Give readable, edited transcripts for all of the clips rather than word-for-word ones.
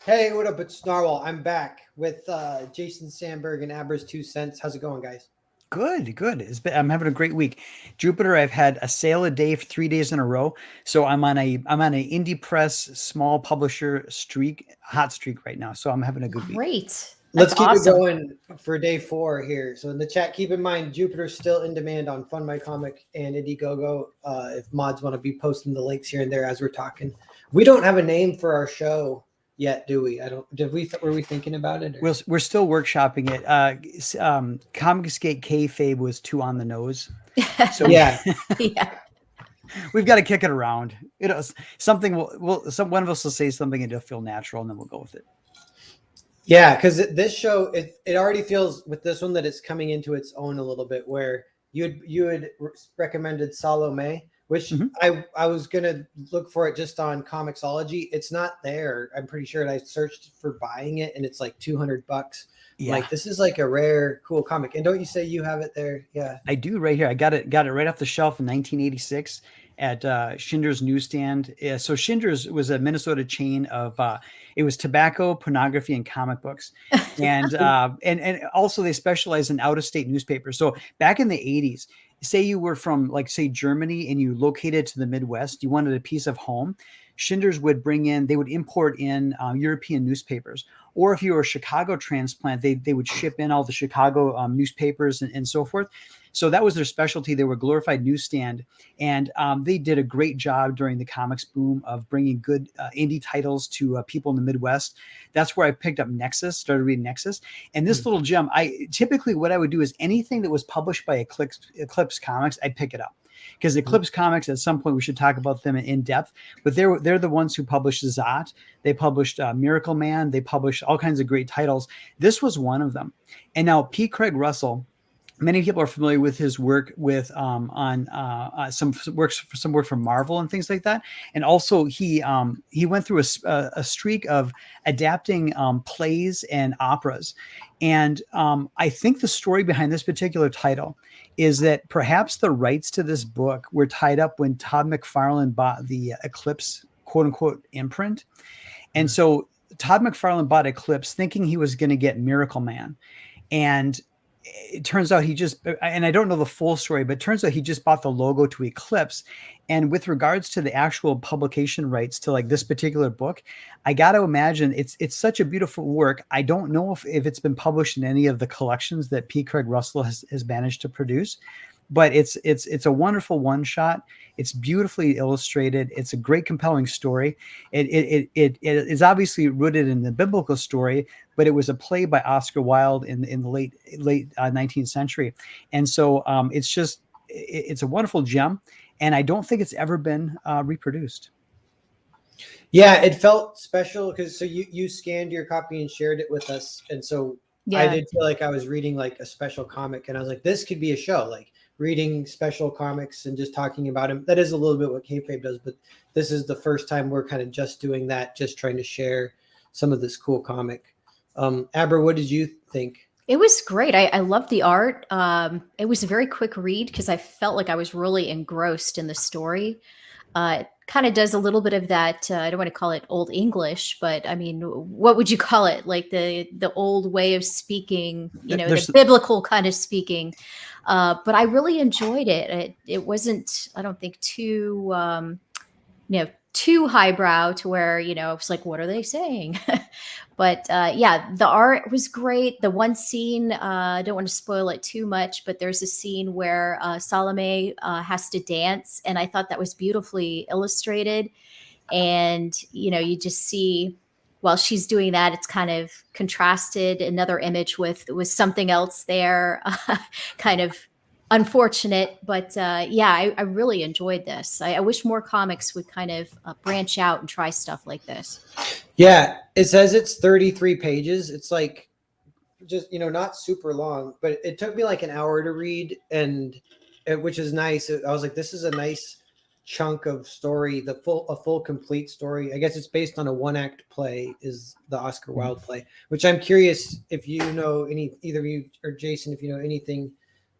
Hey, what up? It's Narwhal. I'm back with Jason Sandberg and Abra's 2 cents. How's it going, guys? Good, good. I'm having a great week. Jupiter, I've had a sale a day for 3 days in a row. So I'm on a indie press small publisher hot streak right now. So I'm having a good week. Great. That's Let's keep it awesome. going for day 4 here. So in the chat, keep in mind Jupiter's still in demand on Fund My Comic and Indiegogo. If mods want to be posting the links here and there as we're talking. We don't have a name for our show yet, do we? I don't. Did we? Were we thinking about it? We're still workshopping it. Comic Escape Kayfabe was too on the nose. So Yeah. Yeah. we've got to kick it around. Something one of us will say something and it'll feel natural, and then we'll go with it. Yeah, because this show it already feels with this one that it's coming into its own a little bit. Where you had recommended Salome, which I was gonna look for it just on Comixology. It's not there. I'm pretty sure. And I searched for buying it, and it's like $200. Yeah. Like this is like a rare, cool comic. And don't you say you have it there? Yeah, I do right here. I got it right off the shelf in 1986 at Schindler's newsstand. So Schindler's was a Minnesota chain of it was tobacco, pornography, and comic books, and also they specialize in out of state newspapers. So back in the 80s, say you were from like say Germany and you located to the Midwest, you wanted a piece of home. Schindler's would they would import in European newspapers. Or if you were a Chicago transplant, they would ship in all the Chicago newspapers and so forth. So that was their specialty. They were a glorified newsstand. And they did a great job during the comics boom of bringing good indie titles to people in the Midwest. That's where I picked up started reading Nexus. And this little gem, typically what I would do is anything that was published by Eclipse Comics, I'd pick it up. Because Eclipse Comics, at some point, we should talk about them in depth. But they're the ones who published Zot. They published Miracle Man. They published all kinds of great titles. This was one of them. And now P. Craig Russell, many people are familiar with his work with some work from Marvel and things like that. And also he went through a streak of adapting plays and operas. And I think the story behind this particular title is that perhaps the rights to this book were tied up when Todd McFarlane bought the Eclipse quote unquote imprint. And so Todd McFarlane bought Eclipse thinking he was going to get Miracle Man. And it turns out and I don't know the full story, but it turns out he just bought the logo to Eclipse. And with regards to the actual publication rights to like this particular book, I got to imagine it's such a beautiful work. I don't know if it's been published in any of the collections that P. Craig Russell has managed to produce, but it's a wonderful one shot. It's beautifully illustrated. It's a great, compelling story. It is obviously rooted in the biblical story, but it was a play by Oscar Wilde in the late 19th century. And so it's a wonderful gem. And I don't think it's ever been reproduced. Yeah, it felt special because you scanned your copy and shared it with us, and so Yeah. I did feel like I was reading like a special comic, and I was like, this could be a show, like reading special comics and just talking about them. That is a little bit what Kayfabe does, but this is the first time we're kind of just doing that, just trying to share some of this cool comic. Abra, what did you think? It was great. I loved the art. It was a very quick read because I felt like I was really engrossed in the story. It kind of does a little bit of that. I don't want to call it old English, but I mean, what would you call it? Like the old way of speaking, the biblical kind of speaking. But I really enjoyed it. It wasn't, I don't think, too highbrow to where, it's like, what are they saying? But yeah, the art was great. The one scene, I don't want to spoil it too much, but there's a scene where Salome has to dance. And I thought that was beautifully illustrated. And, you just see while she's doing that, it's kind of contrasted another image with something else there, kind of unfortunate, but yeah, I really enjoyed this. I wish more comics would kind of branch out and try stuff like this. Yeah, it says it's 33 pages. It's like just not super long, but it took me like an hour to read, and which is nice. I was like, this is a nice chunk of story, a full complete story. I guess it's based on a one-act play, is the Oscar Wilde play, which I'm curious if you know either of you or Jason, if you know anything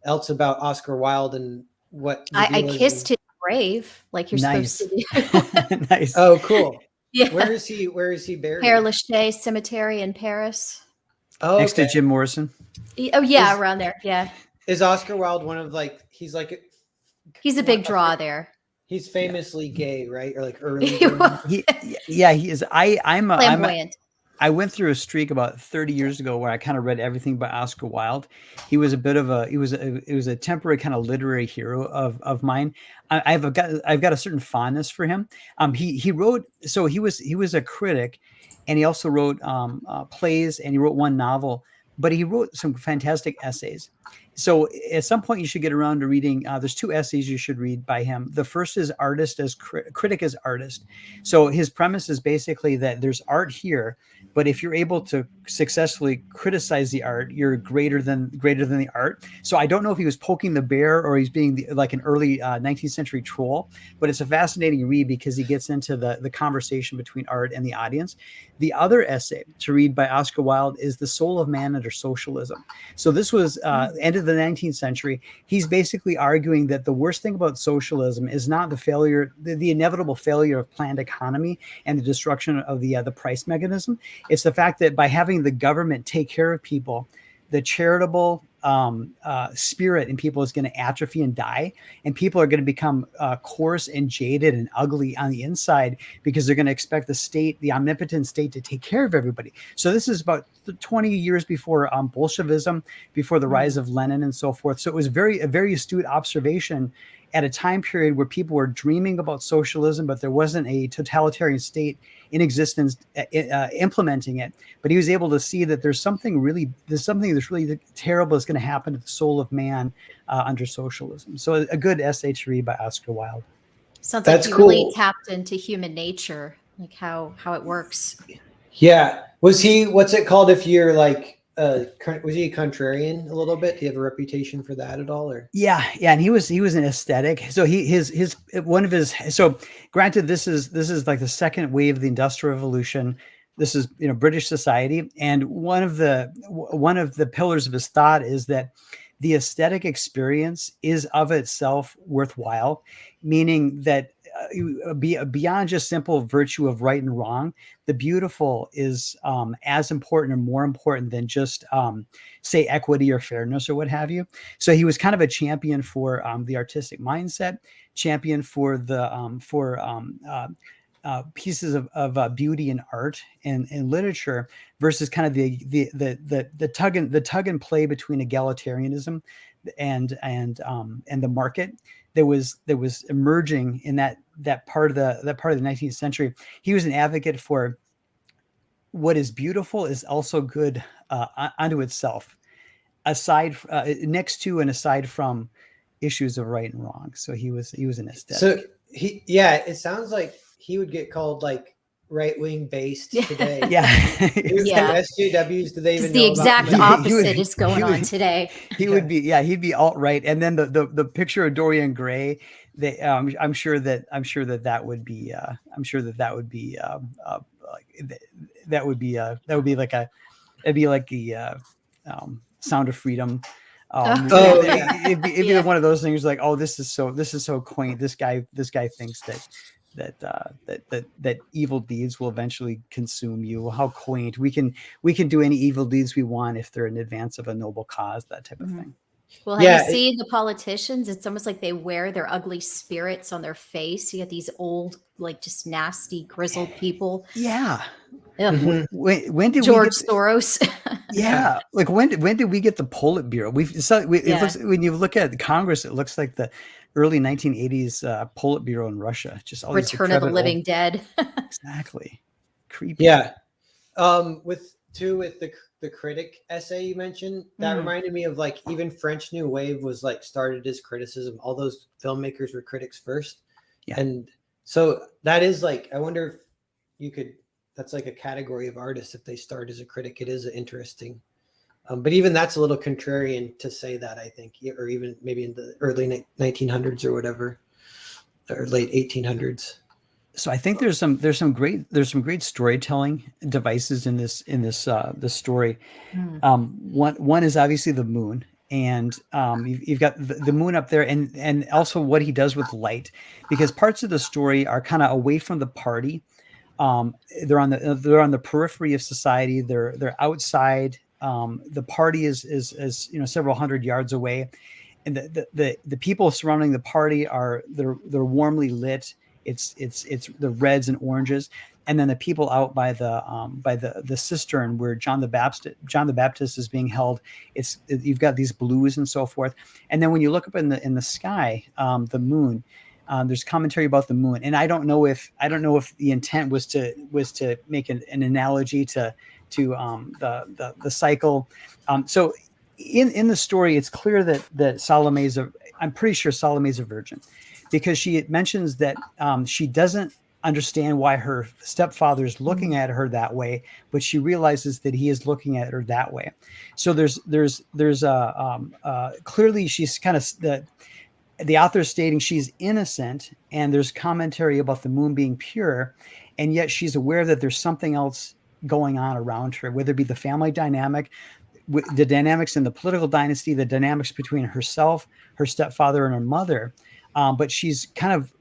else about Oscar Wilde and what I kissed his grave like you're Nice. supposed to do. Nice. Oh, cool. Yeah. Where is he? Where is he buried? Père Lachaise Cemetery in Paris. Oh, Next to okay. Jim Morrison. Oh yeah, Is- around there. Yeah, Is Oscar Wilde one of like he's like he's a big draw there. He's famously gay, right? Or like early gay. He is. I'm Flamboyant. I went through a streak about 30 years ago where I kind of read everything by Oscar Wilde. He was a bit of a, it was a temporary kind of literary hero of mine. I've got a certain fondness for him. He wrote, so he was a critic, and he also wrote plays, and he wrote one novel, but he wrote some fantastic essays. So at some point you should get around to reading. There's two essays you should read by him. The first is Artist as Critic as Artist. So his premise is basically that there's art here, but if you're able to successfully criticize the art, you're greater than the art. So I don't know if he was poking the bear or he's being like an early 19th century troll, but it's a fascinating read because he gets into the conversation between art and the audience. The other essay to read by Oscar Wilde is The Soul of Man Under Socialism. So this was end of the 19th century. He's basically arguing that the worst thing about socialism is not the failure, the inevitable failure of planned economy and the destruction of the price mechanism. It's the fact that by having the government take care of people, the charitable spirit in people is going to atrophy and die, and people are going to become coarse and jaded and ugly on the inside because they're going to expect the state, the omnipotent state, to take care of everybody. So this is about 20 years before Bolshevism, before the rise of Lenin and so forth. So it was a very astute observation at a time period where people were dreaming about socialism, but there wasn't a totalitarian state in existence implementing it. But he was able to see that there's something that's really terrible that's going to happen to the soul of man under socialism. So a good essay to read by Oscar Wilde. Sounds That's like you really cool. tapped into human nature, like how it works. Yeah. Was he? What's it called? If you're like, was he a contrarian a little bit? Do you have a reputation for that at all? Or Yeah, and he was an aesthetic. So so granted, this is like the second wave of the Industrial Revolution. This is British society, and one of the pillars of his thought is that the aesthetic experience is of itself worthwhile, meaning that beyond just simple virtue of right and wrong, the beautiful is as important or more important than just say equity or fairness or what have you. So he was kind of a champion for the artistic mindset, champion for the pieces of beauty and art and literature versus kind of the tug and play between egalitarianism and the market that was emerging in that part of the 19th century. He was an advocate for what is beautiful is also good unto itself, aside next to and aside from issues of right and wrong. So he was an aesthetic. so it sounds like he would get called like right-wing based today. Yeah. Yeah. SJWs, do they even The know exact about opposite is going on today. He'd be alt-right. And then the picture of Dorian Gray, I'm sure that would be like the Sound of Freedom. It'd be one of those things like, oh, this is so quaint. This guy thinks that evil deeds will eventually consume you. How quaint. We can do any evil deeds we want if they're in advance of a noble cause, that type of thing. Well, have you seen the politicians? It's almost like they wear their ugly spirits on their face. You get these old, like just nasty, grizzled people. Yeah. Ugh. When did George Soros? Yeah, like when did we get the Politburo? It looks, when you look at Congress, it looks like the early 1980s Politburo in Russia. Just all Return of the Living Dead. Exactly, creepy. Yeah, with the critic essay you mentioned, that reminded me of like even French New Wave was like started as criticism. All those filmmakers were critics first, and so that is like, I wonder if you could. That's like a category of artists. If they start as a critic, it is interesting. But even that's a little contrarian to say that, I think, or even maybe in the early 1900s or whatever, or late 1800s. So I think there's some great storytelling devices in this story. One is obviously the moon, and you've got the moon up there, and also what he does with light, because parts of the story are kind of away from the party. They're on the periphery of society. They're outside. The party is several hundred yards away, and the people surrounding the party they're warmly lit. It's the reds and oranges, and then the people out by the cistern where John the Baptist is being held. You've got these blues and so forth, and then when you look up in the sky, the moon. There's commentary about the moon, and I don't know if the intent was to make an analogy to the cycle. So in the story, it's clear that I'm pretty sure Salome is a virgin, because she mentions that she doesn't understand why her stepfather is looking at her that way, but she realizes that he is looking at her that way. So there's clearly she's kind of the author is stating she's innocent, and there's commentary about the moon being pure, and yet she's aware that there's something else going on around her, whether it be the family dynamic, the dynamics in the political dynasty, the dynamics between herself, her stepfather, and her mother. But she's kind of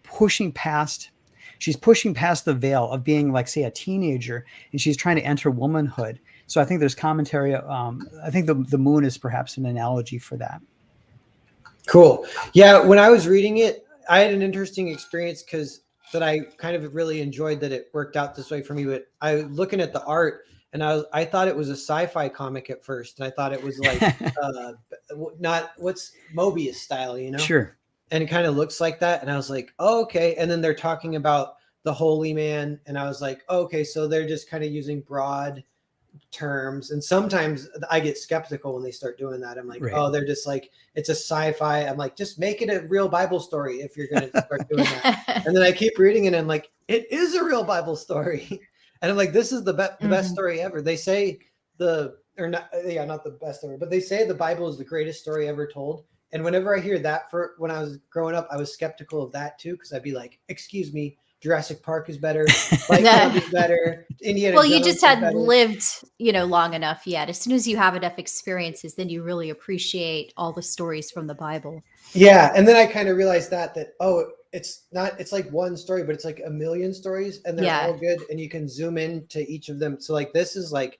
pushing past the veil of being, like, say, a teenager, and she's trying to enter womanhood. So I think there's commentary. I think the moon is perhaps an analogy for that. Cool. Yeah, when I was reading it, I had an interesting experience that I kind of really enjoyed that it worked out this way for me. But I was looking at the art, and I thought it was a sci-fi comic at first, and I thought it was like not what's Mobius style, Sure. And it kind of looks like that, and I was like, oh, okay. And then they're talking about the holy man, and I was like, oh, okay, so they're just kind of using broad terms, and sometimes I get skeptical when they start doing that. I'm like, right. Oh, they're just like, it's a sci-fi. I'm like, just make it a real Bible story if you're going to start doing that. And then I keep reading it, and I'm like, it is a real Bible story. And I'm like, this is the best story ever. They say not the best ever, but they say the Bible is the greatest story ever told. And whenever I hear that, when I was growing up, I was skeptical of that too, because I'd be like, excuse me, Jurassic Park is better. Fight Club is better. Indiana Jones you just had lived, long enough yet. As soon as you have enough experiences, then you really appreciate all the stories from the Bible. Yeah, and then I kind of realized that it's like one story, but it's like a million stories, and they're all good, and you can zoom in to each of them. So like this is like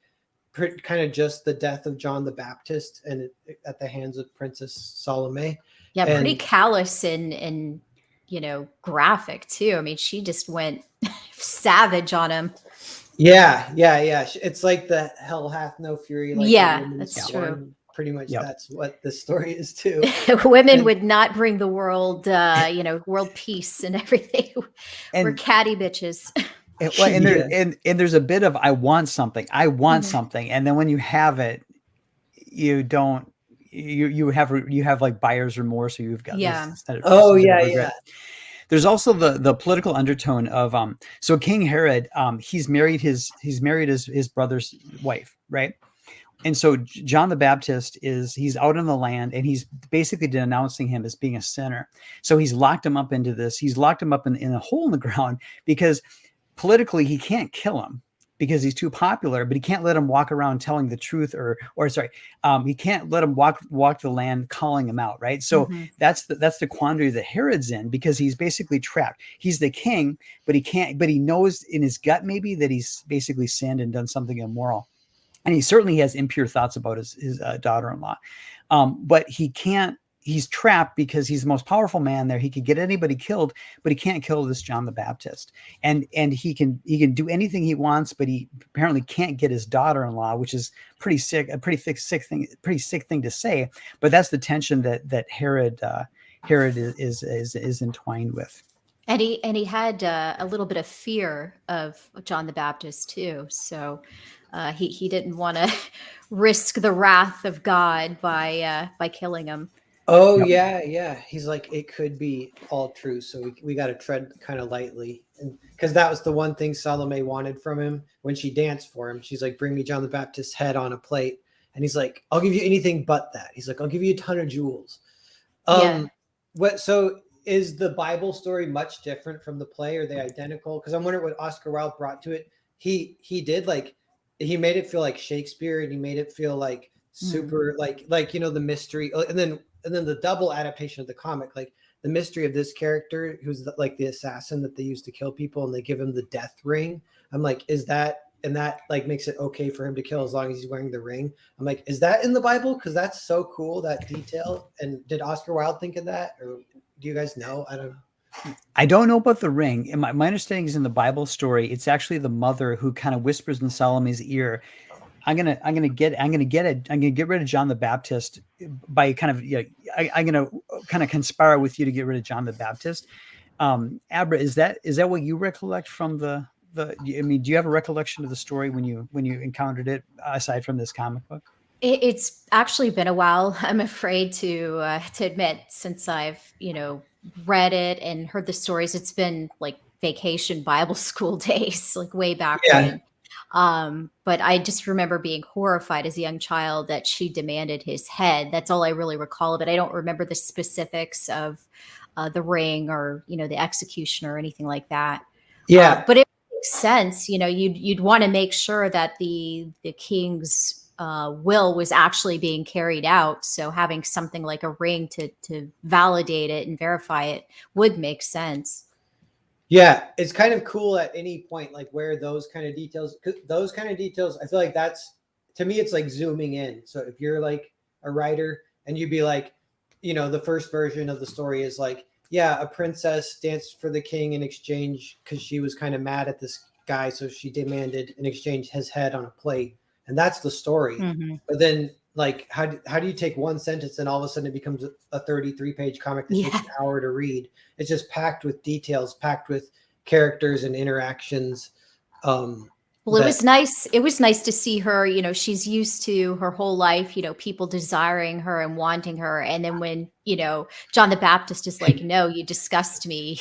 kind of just the death of John the Baptist and at the hands of Princess Salome. Yeah, pretty callous and graphic too. I mean, she just went savage on him. Yeah. It's like the hell hath no fury. Like that's true. Pretty much that's what the story is too. Women would not bring the world, world peace and everything. We're catty bitches. And there's a bit of, I want something. And then when you have it, you don't, you have like buyer's remorse, or you've got this. There's also the political undertone of so King Herod, he's married his brother's wife, right? And so John the Baptist he's out in the land, and he's basically denouncing him as being a sinner. So he's locked him up in a hole in the ground, because politically he can't kill him because he's too popular, but he can't let him walk around telling the truth, he can't let him walk the land calling him out, right? So that's the quandary that Herod's in, because he's basically trapped. He's the king, but he knows in his gut maybe that he's basically sinned and done something immoral. And he certainly has impure thoughts about his daughter-in-law. But he's trapped because he's the most powerful man there. He could get anybody killed, but he can't kill this John the Baptist. And he can do anything he wants, but he apparently can't get his daughter-in-law, which is pretty sick thing to say. But that's the tension that Herod is entwined with. And he had a little bit of fear of John the Baptist too. So he didn't want to risk the wrath of God by killing him. Oh, yeah. He's like, it could be all true. So we got to tread kind of lightly. And because that was the one thing Salome wanted from him when she danced for him. She's like, bring me John the Baptist's head on a plate. And he's like, I'll give you anything but that. He's like, I'll give you a ton of jewels. So is the Bible story much different from the play? Are they identical? Because I'm wondering what Oscar Wilde brought to it. He did he made it feel like Shakespeare, and he made it feel like super like the mystery, and then the double adaptation of the comic, like the mystery of this character who's like the assassin that they used to kill people, and they give him the death ring. I'm like, is that, and that like makes it okay for him to kill as long as he's wearing the ring. I'm like, is that in the Bible? Because that's so cool, that detail. And did Oscar Wilde think of that, or do you guys know? I don't know. I don't know about the ring. And my understanding is in the Bible story, it's actually the mother who kind of whispers in Salome's ear, I'm gonna get rid of John the Baptist by kind of, I'm gonna kind of conspire with you to get rid of John the Baptist. Abra, is that what you recollect from the? I mean, do you have a recollection of the story when you encountered it, aside from this comic book? It's actually been a while, I'm afraid to admit, since I've read it and heard the stories. It's been like vacation Bible school days, like way back when. But I just remember being horrified as a young child that she demanded his head. That's all I really recall of it. I don't remember the specifics of the ring or the execution or anything like that. But it makes sense. You'd want to make sure that the king's will was actually being carried out. So having something like a ring to validate it and verify it would make sense. Yeah, it's kind of cool at any point, like where those kind of details, I feel like that's, to me, it's like zooming in. So if you're like a writer and you'd be like, the first version of the story is like, yeah, a princess danced for the king in exchange because she was kind of mad at this guy. So she demanded in exchange his head on a plate. And that's the story. Mm-hmm. But then like, how do you take one sentence and all of a sudden it becomes a 33-page comic that takes an hour to read? It's just packed with details, packed with characters and interactions. Well, it was nice. It was nice to see her, she's used to her whole life, people desiring her and wanting her. And then when, John the Baptist is like, no, you disgust me,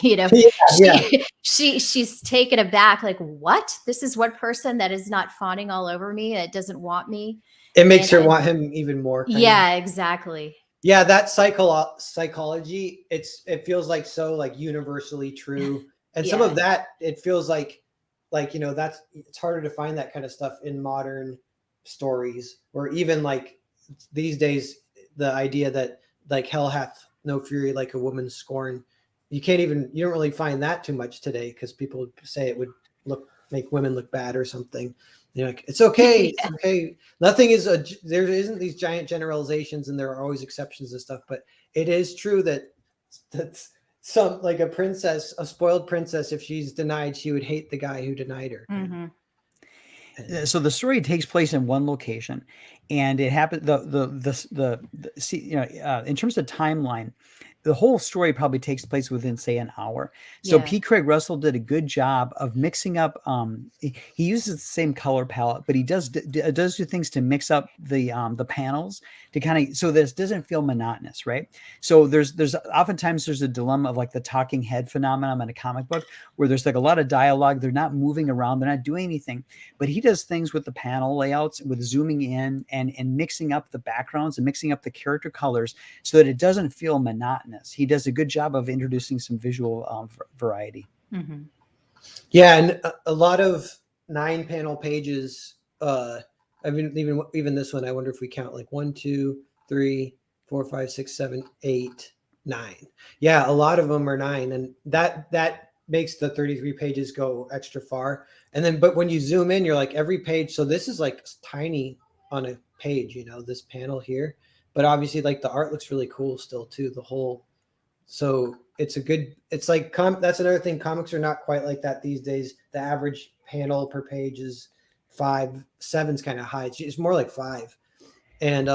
she's taken aback. Like, what? This is one person that is not fawning all over me, that doesn't want me. It makes her want him even more. Yeah, exactly. Yeah, that psychology, it feels like so like universally true. And some of that, it feels like, that's, it's harder to find that kind of stuff in modern stories, or even like these days, the idea that like hell hath no fury like a woman's scorn. You don't really find that too much today, because people say it would make women look bad or something. You're like, it's okay. It's okay. Nothing is there isn't these giant generalizations, and there are always exceptions and stuff, but it is true that's some, like a spoiled princess, if she's denied, she would hate the guy who denied her. Mm-hmm. So the story takes place in one location, and it happened. In terms of timeline, the whole story probably takes place within, say, an hour. So P. Craig Russell did a good job of mixing up. He uses the same color palette, but he does do things to mix up the panels to kind of, so this doesn't feel monotonous, right? So there's oftentimes there's a dilemma of like the talking head phenomenon in a comic book, where there's like a lot of dialogue. They're not moving around. They're not doing anything, but he does things with the panel layouts, with zooming in and mixing up the backgrounds and mixing up the character colors so that it doesn't feel monotonous. He does a good job of introducing some visual variety. Mm-hmm. Yeah, and a lot of 9-panel pages. I mean, even this one, I wonder if we count like 1, 2, 3, 4, 5, 6, 7, 8, 9. Yeah, a lot of them are 9, and that makes the 33 pages go extra far. And then, but when you zoom in, you're like, every page. So this is like tiny on a page, this panel here. But obviously, like, the art looks really cool still too. The whole, so it's like that's another thing. Comics are not quite like that these days. The average panel per page is 5, 7's kind of high. It's more like 5, and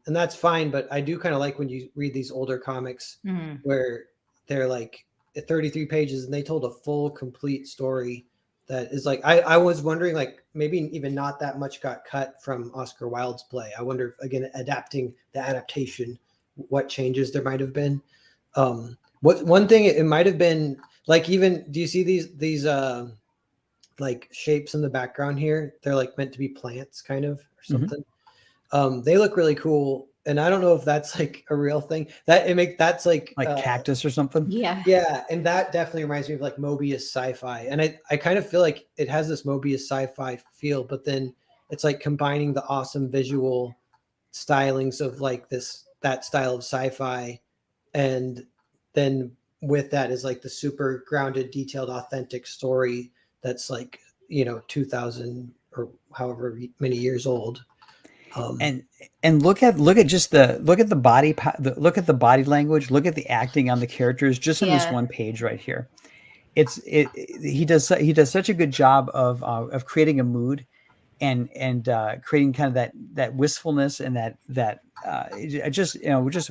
that's fine. But I do kind of like when you read these older comics where they're like 33 pages and they told a full, complete story. That is like, I was wondering, like, maybe even not that much got cut from Oscar Wilde's play. I wonder if, again, adapting the adaptation, what changes there might have been. One thing it might have been, like, even, do you see these like shapes in the background here? They're like meant to be plants, kind of, or something. They look really cool. And I don't know if that's like a real thing. That's like cactus or something. Yeah, and that definitely reminds me of like Mobius sci-fi. And I kind of feel like it has this Mobius sci-fi feel, but then it's like combining the awesome visual stylings of like that style of sci-fi and then with that is like the super grounded, detailed, authentic story that's like, 2000 or however many years old. And look at the body look at the body language, look at the acting on the characters just on this Yeah. one page right here. He does such a good job of creating a mood and creating kind of that wistfulness and that just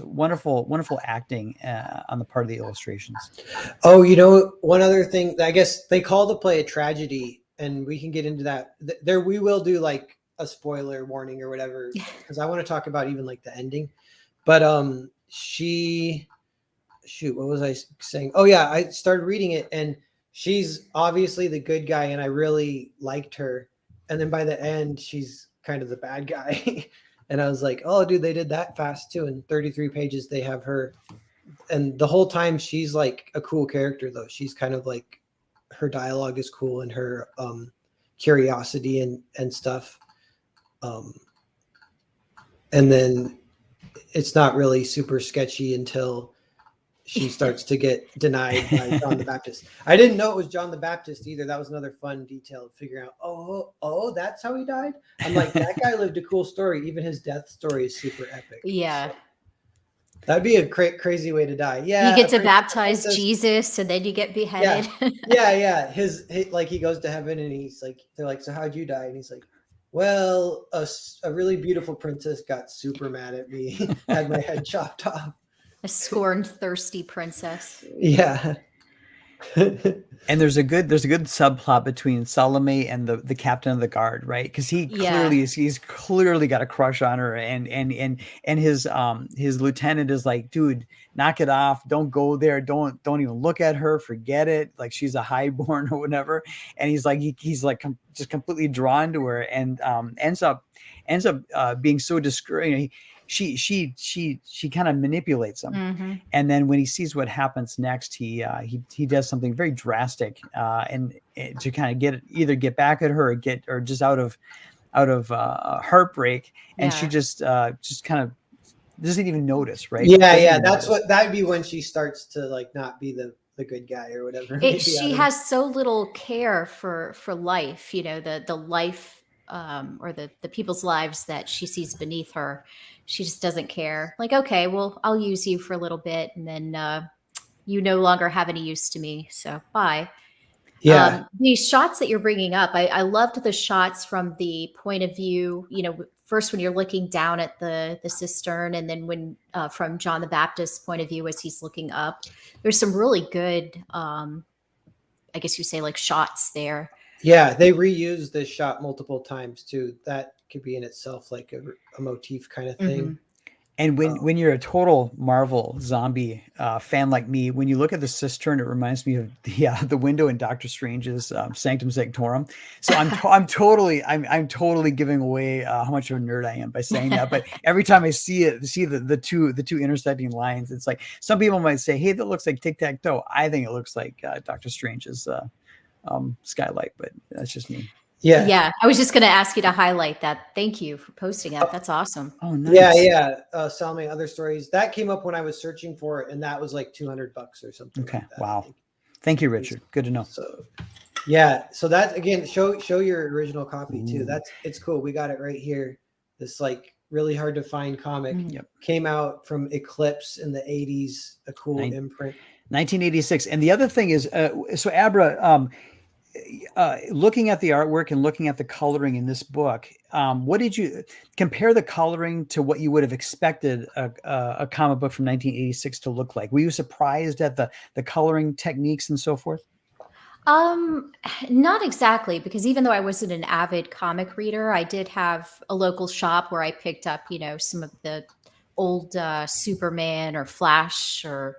wonderful acting on the part of the illustrations. Oh, one other thing, I guess they call the play a tragedy, and we can get into that. There, we will do like a spoiler warning or whatever, because I want to talk about even like the ending. But what was I saying? Oh yeah, I started reading it, and she's obviously the good guy, and I really liked her. And then by the end, she's kind of the bad guy. And I was like, oh, dude, they did that fast too. In 33 pages, they have her. And the whole time, she's like a cool character, though. She's kind of like, her dialogue is cool, and her curiosity and stuff. And then it's not really super sketchy until she starts to get denied by John the Baptist. I didn't know it was John the Baptist either. That was another fun detail of figuring out, oh, that's how he died? I'm like, that guy lived a cool story. Even his death story is super epic. Yeah. So that'd be a crazy way to die. Yeah. You get to baptize Jesus, and then you get beheaded. Yeah. His like, he goes to heaven, and he's like, they're like, so how'd you die? And he's like, well, a really beautiful princess got super mad at me, had my head chopped off. A scorned, thirsty princess. Yeah. And there's a good subplot between Salome and the captain of the guard, right? Because he's clearly got a crush on her, and his lieutenant is like, dude, knock it off, don't go there, don't even look at her, forget it, like she's a highborn or whatever. And he's like just completely drawn to her, and ends up being so discouraged. She kind of manipulates him. Mm-hmm. And then when he sees what happens next, he does something very drastic, and to kind of get back at her, or just out of heartbreak. And she just kind of doesn't even notice, right? Yeah. That'd be when she starts to like not be the good guy or whatever. She has so little care for life, the life or the people's lives that she sees beneath her. She just doesn't care. Like, okay, well, I'll use you for a little bit, and then you no longer have any use to me. So bye. Yeah. These shots that you're bringing up, I loved the shots from the point of view, first when you're looking down at the cistern, and then when from John the Baptist's point of view as he's looking up. There's some really good, I guess you say, like, shots there. Yeah, they reuse this shot multiple times too. That could be in itself like a motif kind of thing. Mm-hmm. And when you're a total Marvel zombie fan like me, when you look at the cistern, it reminds me of the window in Doctor Strange's Sanctum Sanctorum. So I'm totally giving away how much of a nerd I am by saying that. But every time I see the two intersecting lines, it's like, some people might say, "Hey, that looks like tic-tac-toe." I think it looks like Doctor Strange's skylight, but that's just me. Yeah. I was just going to ask you to highlight that. Thank you for posting that. That's awesome. Oh, nice. Yeah. Salome, other stories that came up when I was searching for it, and that was like $200 or something. Okay. Like that, wow. Thank you, Richard. Good to know. So, yeah. So that, again, show your original copy too. It's cool. We got it right here. This like really hard to find comic came out from Eclipse in the 80s. A cool imprint. 1986. And the other thing is, so Abra, looking at the artwork and looking at the coloring in this book, what did you compare the coloring to what you would have expected a comic book from 1986 to look like? Were you surprised at the coloring techniques and so forth? Not exactly, because even though I wasn't an avid comic reader, I did have a local shop where I picked up, some of the old Superman or Flash or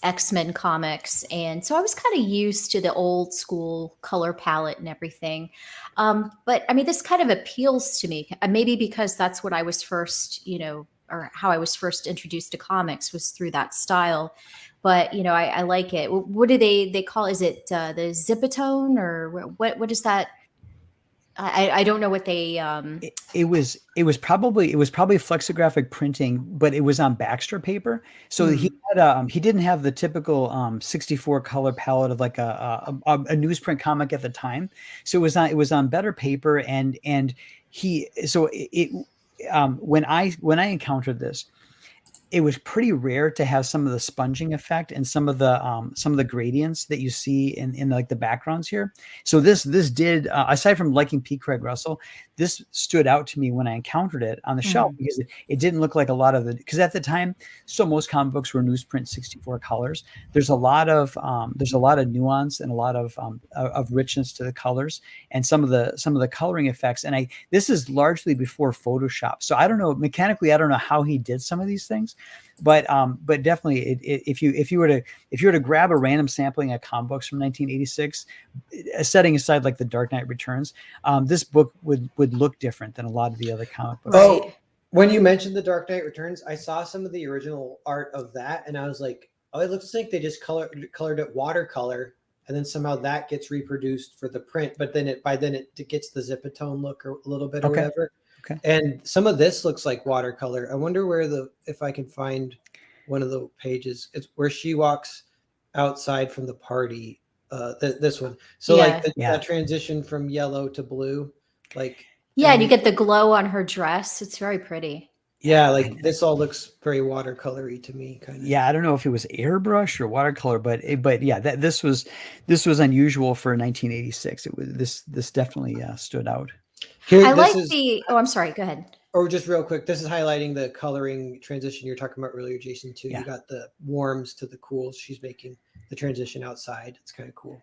X-Men comics. And so I was kind of used to the old school color palette and everything. But I mean, this kind of appeals to me, maybe because that's what I was first, or how I was first introduced to comics was through that style. But, I like it. What do they call, is it the Zipatone, or what is that? I don't know what they It was probably flexographic printing, but it was on Baxter paper. So he didn't have the typical 64 color palette of like a newsprint comic at the time. So it was on better paper, and when I encountered this, it was pretty rare to have some of the sponging effect and some of the gradients that you see in like the backgrounds here. So this did, aside from liking P. Craig Russell, this stood out to me when I encountered it on the shelf, because it didn't look like a lot of because at the time, so most comic books were newsprint 64 colors. There's a lot of nuance and a lot of richness to the colors and some of the coloring effects. And this is largely before Photoshop. So I don't know, mechanically, I don't know how he did some of these things. But definitely, if you were to grab a random sampling of comic books from 1986, setting aside like the Dark Knight Returns, this book would look different than a lot of the other comic books. Oh, when you mentioned the Dark Knight Returns, I saw some of the original art of that, and I was like, oh, it looks like they just colored it watercolor, and then somehow that gets reproduced for the print. But then it gets the Zipatone look a little bit or whatever. Okay. And some of this looks like watercolor. I wonder if I can find one of the pages. It's where she walks outside from the party. This one. So that transition from yellow to blue, like. Yeah, and you get the glow on her dress. It's very pretty. Yeah, like this all looks very watercolory to me, kind of. Yeah, I don't know if it was airbrush or watercolor, but yeah, this was unusual for 1986. It was this definitely stood out. Here, I'm sorry, go ahead. Or just real quick, this is highlighting the coloring transition you're talking about earlier, Jason, too. Yeah. You got the warms to the cools. She's making the transition outside. It's kind of cool.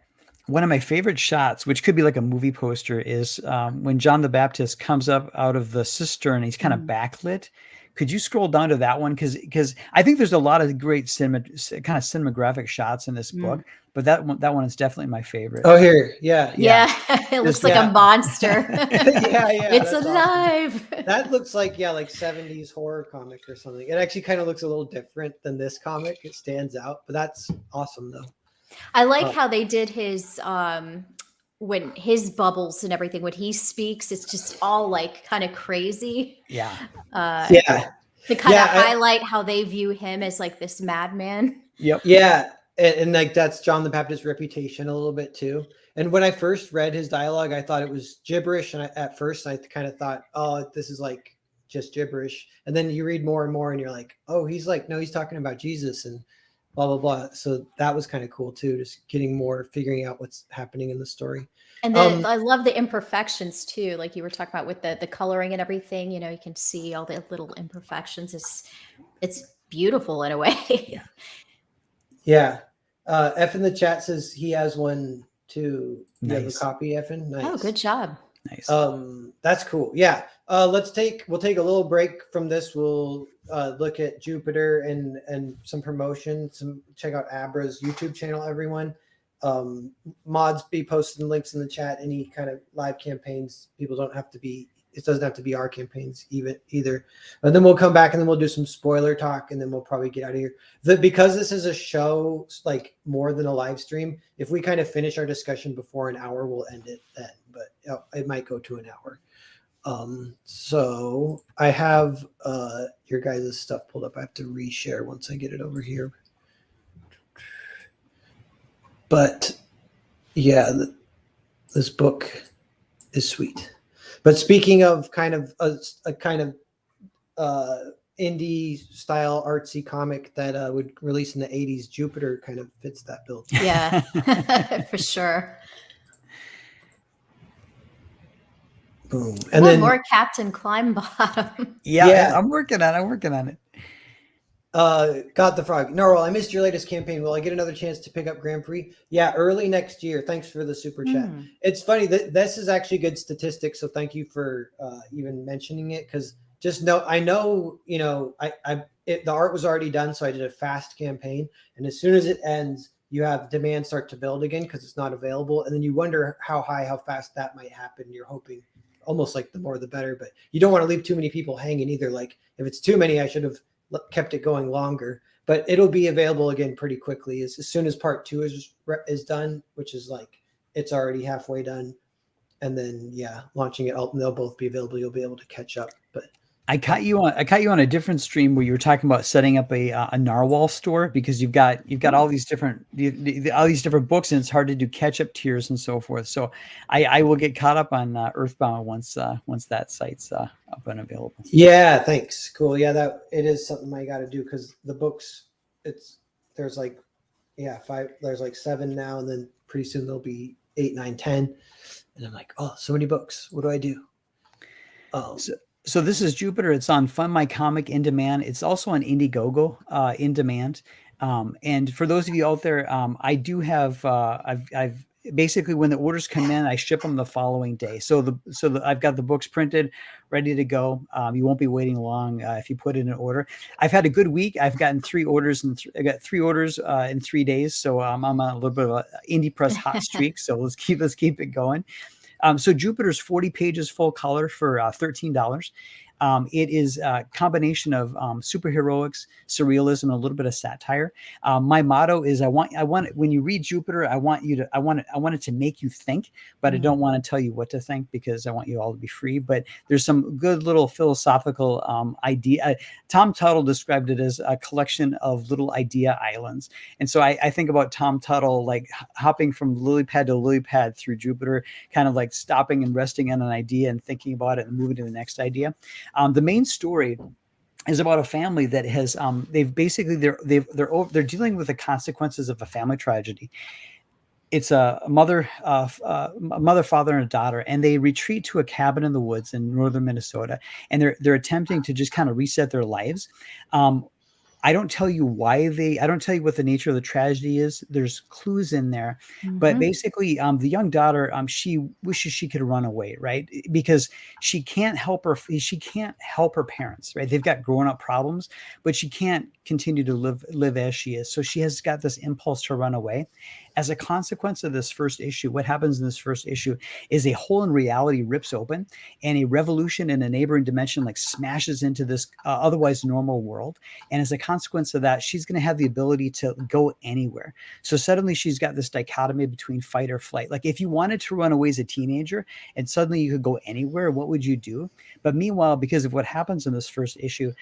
One of my favorite shots, which could be like a movie poster, is when John the Baptist comes up out of the cistern. He's kind of backlit. Could you scroll down to that one? Because I think there's a lot of great cinematographic shots in this book, but that one is definitely my favorite. Oh, here, yeah. It looks like a monster. yeah, it's alive. Awesome. That looks like 70s horror comic or something. It actually kind of looks a little different than this comic. It stands out, but that's awesome though. I like how they did his when his bubbles and everything, when he speaks, it's just all like kind of crazy. Yeah. To kind of highlight how they view him as like this madman. Yep. Yeah. And like that's John the Baptist's reputation a little bit too. And when I first read his dialogue, I thought it was gibberish. And at first I kind of thought, oh, this is like just gibberish. And then you read more and more and you're like, oh, he's talking about Jesus and blah, blah, blah. So that was kind of cool too, just figuring out what's happening in the story. And then I love the imperfections too. Like you were talking about with the coloring and everything, you can see all the little imperfections. It's beautiful in a way. Yeah. F in the chat says he has one too. Nice. You have a copy, Effin? Nice. Oh, good job. Nice. That's cool. Yeah. We'll take a little break from this. We'll look at Jupiter and some promotion. Check out Abra's YouTube channel, everyone. Mods be posting links in the chat. Any kind of live campaigns, it doesn't have to be our campaigns either. And then we'll come back and then we'll do some spoiler talk and then we'll probably get out of here. Because this is a show, like more than a live stream, if we kind of finish our discussion before an hour, we'll end it then, but it might go to an hour. So I have your guys' stuff pulled up. I have to reshare once I get it over here. But yeah, this book is sweet. But speaking of kind of a kind of indie style artsy comic that would release in the 80s, Jupiter kind of fits that bill. Yeah, for sure. Boom. And then more Captain Climebottom. Yeah, I'm working on it. Got the frog. Narwhal, I missed your latest campaign. Will I get another chance to pick up Grand Prix? Yeah, early next year. Thanks for the super chat. It's funny that this is actually good statistics, so thank you for even mentioning it. Because I know the art was already done, so I did a fast campaign, and as soon as it ends, you have demand start to build again because it's not available, and then you wonder how fast that might happen. You're hoping almost like the more the better, but you don't want to leave too many people hanging either. Like if it's too many, I should have kept it going longer, but it'll be available again pretty quickly as soon as part 2 is done, which is like it's already halfway done. and then launching it. They'll both be available. You'll be able to catch up. But I caught you on a different stream where you were talking about setting up a Narwhal store, because you've got all these different all these different books, and it's hard to do catch up tiers and so forth. So I will get caught up on Earthbound once that site's up and available. Yeah, thanks. Cool. Yeah, that it is something I got to do, because the books, there's like 5. There's like 7 now, and then pretty soon there'll be 8, 9, 10, and I'm like, oh, so many books. What do I do? So this is Jupiter. It's on Fund My Comic in demand. It's also on Indiegogo in demand. And for those of you out there, I do have I've basically, when the orders come in, I ship them the following day. So I've got the books printed, ready to go. You won't be waiting long if you put in an order. I've had a good week. I've gotten 3 orders, and I got 3 orders in 3 days. So I'm on a little bit of an indie press hot streak. So let's keep it going. So Jupiter's 40 pages full color for $13. It is a combination of superheroics, surrealism, and a little bit of satire. My motto is I want when you read Jupiter, I want it to make you think, but I don't want to tell you what to think, because I want you all to be free. But there's some good little philosophical idea. Tom Tuttle described it as a collection of little idea islands. And so I think about Tom Tuttle like hopping from lily pad to lily pad through Jupiter, kind of like stopping and resting on an idea and thinking about it and moving to the next idea. The main story is about a family that has they've basically they're dealing with the consequences of a family tragedy. It's a mother, father, and a daughter, and they retreat to a cabin in the woods in northern Minnesota, and they're attempting to just kind of reset their lives. I don't tell you I don't tell you what the nature of the tragedy is. There's clues in there, but basically, the young daughter, she wishes she could run away, right? Because she can't help her parents, right? They've got grown up problems, but she can't continue to live as she is. So she has got this impulse to run away. As a consequence of this first issue, what happens in this first issue is a hole in reality rips open, and a revolution in a neighboring dimension like smashes into this otherwise normal world. And as a consequence of that, she's going to have the ability to go anywhere. So suddenly she's got this dichotomy between fight or flight. Like if you wanted to run away as a teenager and suddenly you could go anywhere, what would you do? But meanwhile, because of what happens in this first issue,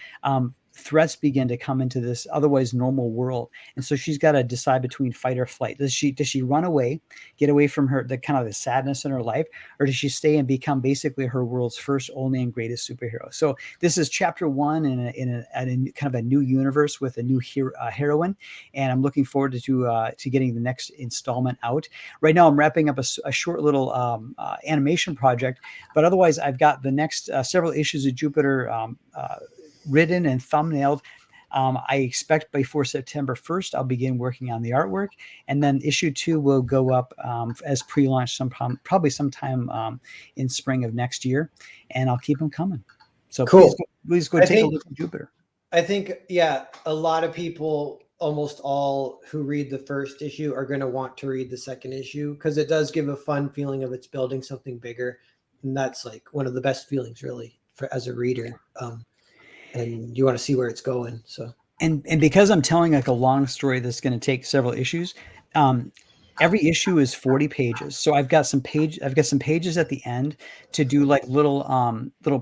threats begin to come into this otherwise normal world. And so she's got to decide between fight or flight. Does she run away, get away from the kind of the sadness in her life, or does she stay and become basically her world's first, only, and greatest superhero? So this is chapter 1 in a kind of a new universe with a new heroine. And I'm looking forward to getting the next installment out. Right now I'm wrapping up a short little animation project, but otherwise I've got the next several issues of Jupiter written and thumbnailed. I expect before September 1st, I'll begin working on the artwork, and then issue 2 will go up as pre-launch probably sometime in spring of next year, and I'll keep them coming. So cool. Please go take a look at Jupiter. I think, a lot of people, almost all who read the first issue, are going to want to read the second issue, because it does give a fun feeling of it's building something bigger, and that's like one of the best feelings really as a reader. And you want to see where it's going. So, and because I'm telling like a long story that's going to take several issues, every issue is 40 pages. So I've got some pages at the end to do like little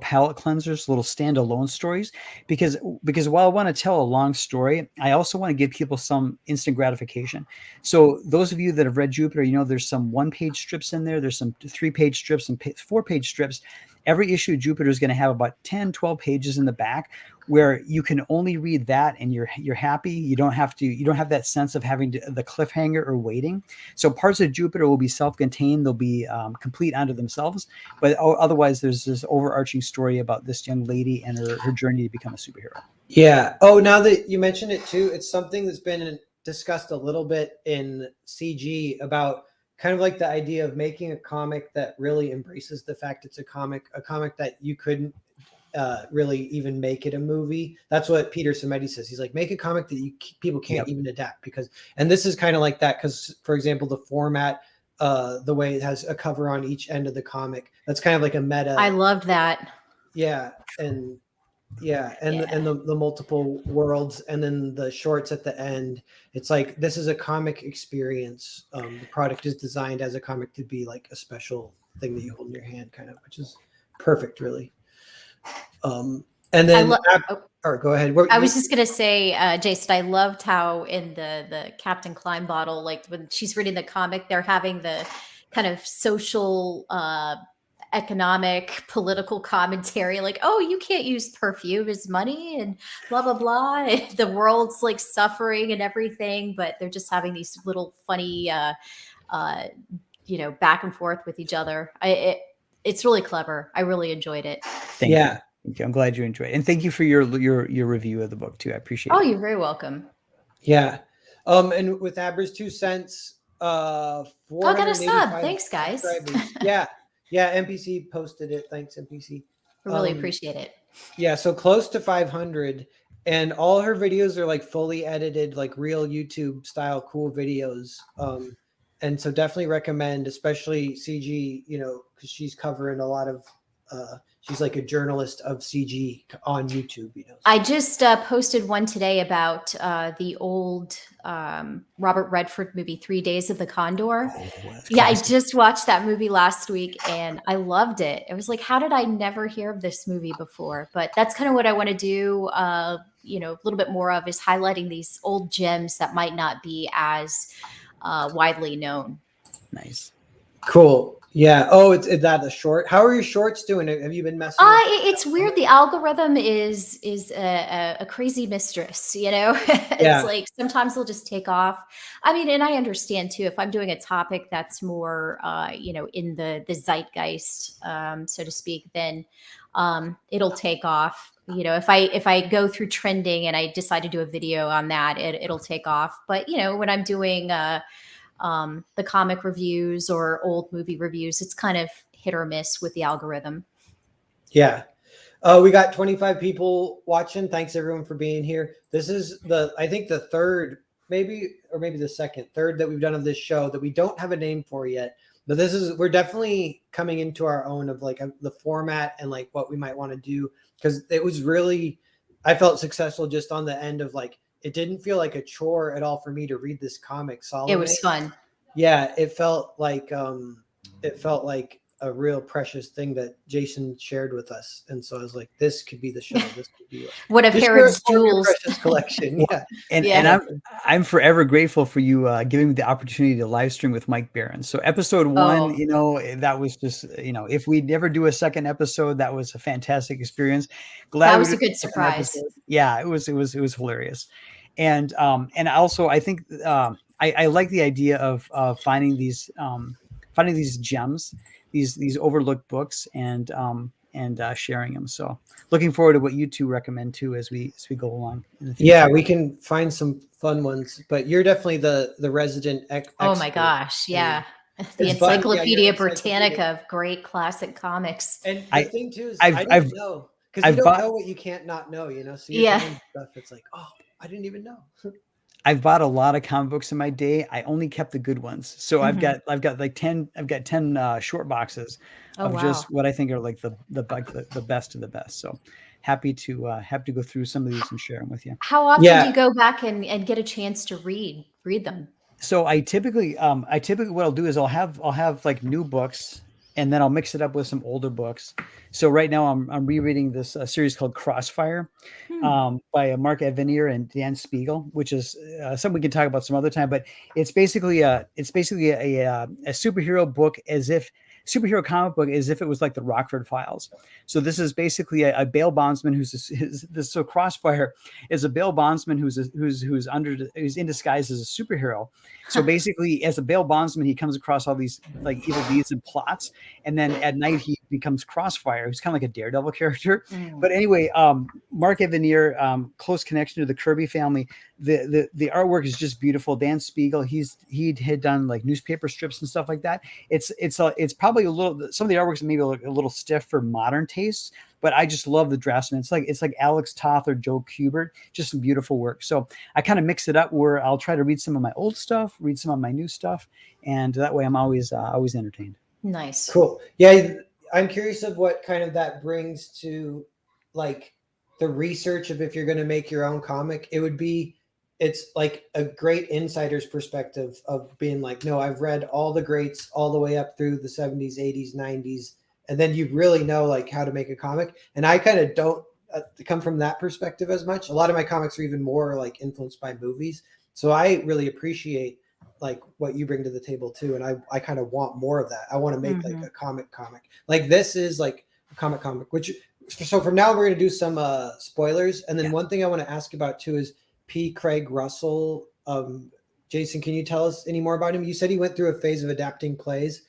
palette cleansers, little standalone stories, because while I want to tell a long story, I also want to give people some instant gratification. So those of you that have read Jupiter, there's some 1-page strips in there. There's some 3-page strips and 4-page strips. Every issue of Jupiter is going to have about 10, 12 pages in the back where you can only read that and you're happy. You don't have that sense of having the cliffhanger or waiting. So parts of Jupiter will be self-contained. They'll be complete unto themselves. But otherwise, there's this overarching story about this young lady and her journey to become a superhero. Yeah. Oh, now that you mentioned it too, it's something that's been discussed a little bit in CG about kind of like the idea of making a comic that really embraces the fact it's a comic that you couldn't really even make it a movie. That's what Peter Samedi says. He's like, make a comic that people can't even adapt, and this is kind of like that, because for example, the format, the way it has a cover on each end of the comic, that's kind of like a meta. I loved that. Yeah. And the multiple worlds, and then the shorts at the end. It's like, this is a comic experience. The product is designed as a comic to be like a special thing that you hold in your hand, kind of, which is perfect, really. And then, or go ahead. I was just gonna say, Jason, I loved how in the Captain Klein bottle, like when she's reading the comic, they're having the kind of social, economic, political commentary, like, oh, you can't use perfume as money and blah blah blah. The world's like suffering and everything, but they're just having these little funny, back and forth with each other. It's really clever. I really enjoyed it. Thank you. Thank you. I'm glad you enjoyed it. And thank you for your review of the book too. I appreciate it. Oh, you're very welcome. Yeah. And with Abra's 2 cents, got a sub. Thanks, guys. Yeah. NPC posted it. Thanks, NPC. I really appreciate it. Yeah. So close to 500, and all her videos are like fully edited, like real YouTube style, cool videos. And so definitely recommend, especially CG, because she's covering a lot of, she's like a journalist of CG on YouTube, I just posted one today about the old Robert Redford movie, 3 Days of the Condor. Oh, yeah, I just watched that movie last week and I loved it. It was like, how did I never hear of this movie before? But that's kind of what I want to do, a little bit more of, is highlighting these old gems that might not be as widely known. Nice. Cool. Yeah. Oh, is that a short? How are your shorts doing? Have you been messing? It's weird. The algorithm is a crazy mistress. It's like sometimes they'll just take off. I mean, and I understand too. If I'm doing a topic that's more, in the zeitgeist, so to speak, then it'll take off. If I go through trending and I decide to do a video on that, it'll take off. But when I'm doing the comic reviews or old movie reviews, it's kind of hit or miss with the algorithm. Yeah. We got 25 people watching. Thanks everyone for being here. This is I think the third, maybe the third that we've done of this show that we don't have a name for yet. But we're definitely coming into our own of like the format and like what we might want to do. Because it was really, I felt successful just on the end of like, it didn't feel like a chore at all for me to read this comic. Salome. It was fun. Yeah, it felt like a real precious thing that Jason shared with us, and so I was like, "This could be the show. This could be one of Herod's jewels, precious collection." Yeah, and I'm forever grateful for you giving me the opportunity to live stream with Mike Barron. So episode 1, that was just if we never do a second episode, that was a fantastic experience. Glad that was a good surprise. Yeah, it was hilarious, and also I think I like the idea of finding these gems. These overlooked books and sharing them. So looking forward to what you two recommend too as we go along. Yeah, we can find some fun ones, but you're definitely the resident expert. Oh my gosh, yeah. The Encyclopedia Britannica of great classic comics. And the thing too is I don't know, because you don't know what you can't not know, So you're stuff it's like, oh, I didn't even know. I've bought a lot of comic books in my day. I only kept the good ones. So I've got like 10 short boxes of just what I think are like the best of the best. So happy to go through some of these and share them with you. How often do you go back and get a chance to read them? So I typically what I'll do is I'll have like new books and then I'll mix it up with some older books. So right now I'm rereading this series called Crossfire by Mark Evanier and Dan Spiegel, which is something we can talk about some other time. But it's basically a superhero book, superhero comic book as if it was like the Rockford Files. So this is basically a bail bondsman so Crossfire is a bail bondsman who's in disguise as a superhero. So basically, as a bail bondsman, he comes across all these like evil deeds and plots, and then at night he becomes Crossfire, who's kind of like a daredevil character. But anyway, Mark Evanier, close connection to the Kirby family. The artwork is just beautiful. Dan Spiegel, he had done like newspaper strips and stuff like that. It's probably a little, some of the artworks maybe a little stiff for modern tastes, but I just love the draftsman. It's like Alex Toth or Joe Kubert, just some beautiful work. So I kind of mix it up where I'll try to read some of my old stuff, read some of my new stuff, and that way I'm always entertained. Nice. Cool. Yeah, I'm curious of what kind of that brings to like the research of if you're going to make your own comic. It would be it's like a great insider's perspective of being like, no, I've read all the greats all the way up through the 70s, 80s, 90s. And then you really know like how to make a comic. And I kind of don't come from that perspective as much. A lot of my comics are even more like influenced by movies. So I really appreciate like what you bring to the table too. And I kind of want more of that. I want to make like a comic. Like this is like a comic, which, so from now we're going to do some spoilers. And then one thing I want to ask about too is P. Craig Russell. Jason, can you tell us any more about him? You said he went through a phase of adapting plays.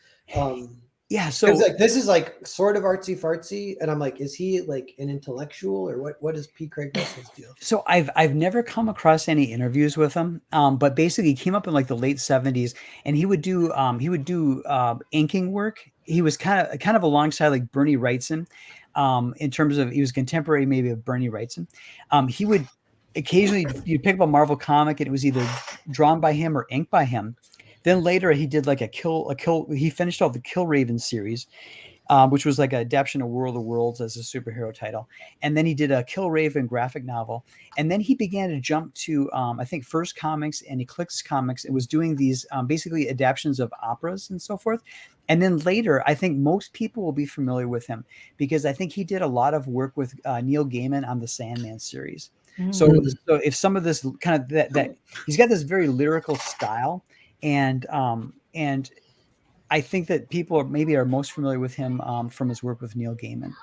Yeah, so like this is like sort of artsy fartsy, and I'm like, is he like an intellectual, or what is P. Craig Russell's deal? So I've never come across any interviews with him, but basically he came up in like the late 70s, and he would do inking work. He was kind of alongside like Bernie Wrightson, in terms of he was contemporary maybe of Bernie Wrightson. He would occasionally you'd pick up a Marvel comic and it was either drawn by him or inked by him. Then later he did like he finished off the Kill Raven series, which was like an adaptation of World of Worlds as a superhero title. And then he did a Kill Raven graphic novel. And then he began to jump to, I think, First Comics and Eclipse Comics. It was doing these basically adaptations of operas and so forth. And then later, I think most people will be familiar with him because I think he did a lot of work with Neil Gaiman on the Sandman series. So if some of this kind of that he's got this very lyrical style, and I think that people are most familiar with him from his work with Neil Gaiman.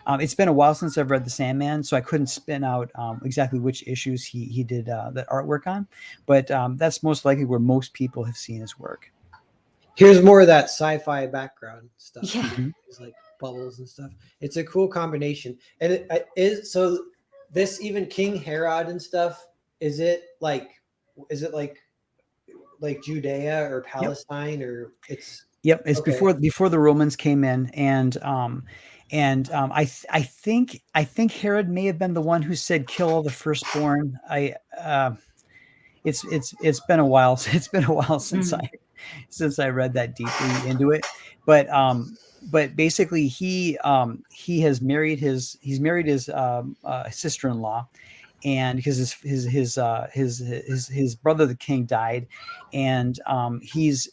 It's been a while since I've read The Sandman, so I couldn't spin out exactly which issues he did that artwork on, but that's most likely where most people have seen his work. Here's more of that sci-fi background stuff. Yeah. It's like bubbles and stuff. It's a cool combination, and it is so. This even King Herod and stuff. Is it like Judea or Palestine, or it's? Yep, it's okay. before the Romans came in, and I think Herod may have been the one who said kill all the firstborn. It's been a while. It's been a while since I read that deeply into it, but basically he has married his sister-in-law, and because his brother the king died, and his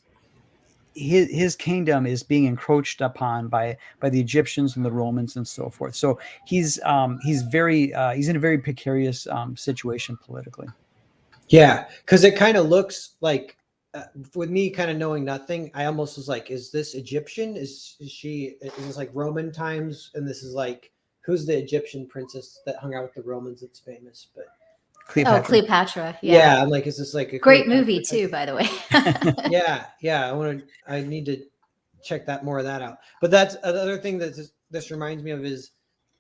kingdom is being encroached upon by the Egyptians and the Romans and so forth. So he's in a very precarious situation politically. Yeah, because it kind of looks like with me kind of knowing nothing, I almost was like, is this Egyptian? Is this like Roman times? And this is like, who's the Egyptian princess that hung out with the Romans that's famous? But Cleopatra. Yeah, I'm like, is this like a great movie too, by the way? Yeah. I need to check more of that out. But that's another thing that this reminds me of is